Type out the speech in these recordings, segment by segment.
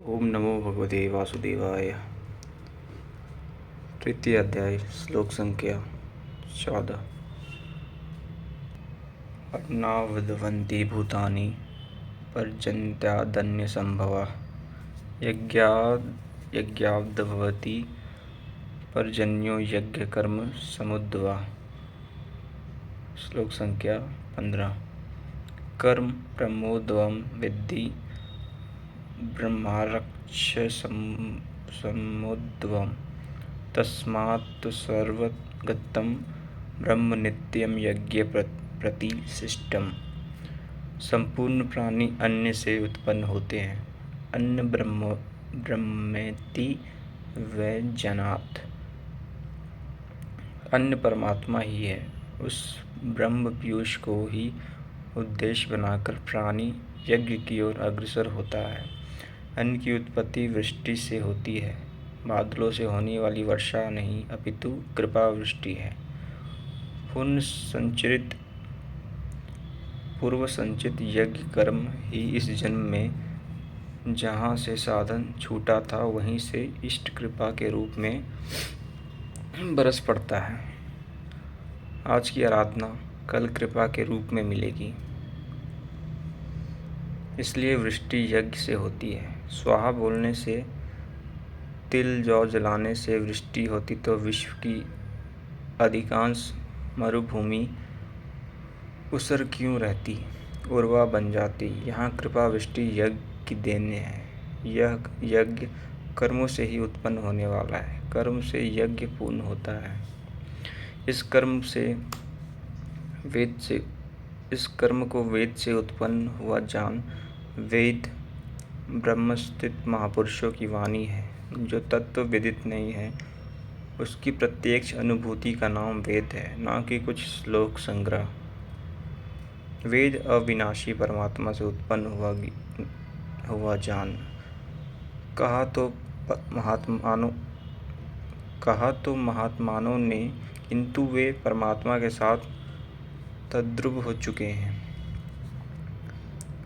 ओम नमो भगवते वासुदेवाय। तृतीय अध्याय श्लोक संख्या 14। अर्णावद्वन्ति भूतानि पर्जन्यतादन्य संभवा यज्ञाद्भवति पर्जन्यो यज्ञ कर्म समुद्भवा। श्लोक संख्या 15। कर्म प्रमोद्वं विद्धि ब्रह्मार्क्षसमुद्भवम् तस्मात् सर्वगतं ब्रह्म नित्यं यज्ञ प्रतिष्ठितम्। संपूर्ण प्राणी अन्न से उत्पन्न होते हैं। अन्न ब्रह्मेति व्यजानात्। अन्न परमात्मा ही है। उस ब्रह्म पीयूष को ही उद्देश्य बनाकर प्राणी यज्ञ की ओर अग्रसर होता है। अन्न की उत्पत्ति वृष्टि से होती है। बादलों से होने वाली वर्षा नहीं अपितु कृपा वृष्टि है। पूर्व संचित यज्ञ कर्म ही इस जन्म में जहाँ से साधन छूटा था वहीं से इष्ट कृपा के रूप में बरस पड़ता है। आज की आराधना कल कृपा के रूप में मिलेगी। इसलिए वृष्टि यज्ञ से होती है। स्वाहा बोलने से, तिल जौ जलाने से वृष्टि होती तो विश्व की अधिकांश मरुभूमि उसर क्यों रहती, उर्वरा बन जाती। यहाँ कृपा वृष्टि यज्ञ की देन है। यह यज्ञ कर्मों से ही उत्पन्न होने वाला है। कर्म से यज्ञ पूर्ण होता है। इस कर्म को वेद से उत्पन्न हुआ जान। वेद ब्रह्मस्थित महापुरुषों की वाणी है। जो तत्व विदित नहीं है उसकी प्रत्यक्ष अनुभूति का नाम वेद है, ना कि कुछ श्लोक संग्रह। वेद अविनाशी परमात्मा से उत्पन्न हुआ जान। कहा तो महात्मानों ने, किंतु वे परमात्मा के साथ तद्रुव हो चुके हैं।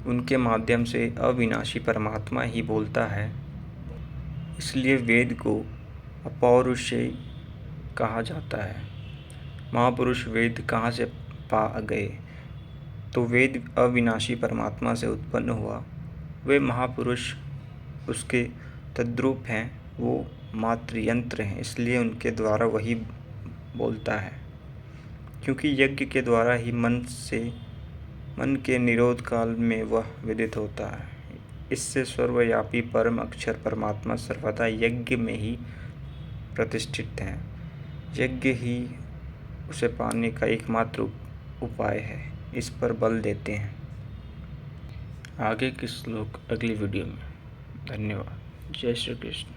उनके माध्यम से अविनाशी परमात्मा ही बोलता है। इसलिए वेद को अपौरुषेय कहा जाता है। महापुरुष वेद कहाँ से पा गए? तो वेद अविनाशी परमात्मा से उत्पन्न हुआ। वे महापुरुष उसके तद्रूप हैं। वो मात्र यंत्र हैं, इसलिए उनके द्वारा वही बोलता है। क्योंकि यज्ञ के द्वारा ही मन के निरोध काल में वह विदित होता है। इससे सर्वव्यापी परम अक्षर परमात्मा सर्वदा यज्ञ में ही प्रतिष्ठित है। यज्ञ ही उसे पाने का एकमात्र उपाय है। इस पर बल देते हैं। आगे के श्लोक अगली वीडियो में। धन्यवाद। जय श्री कृष्ण।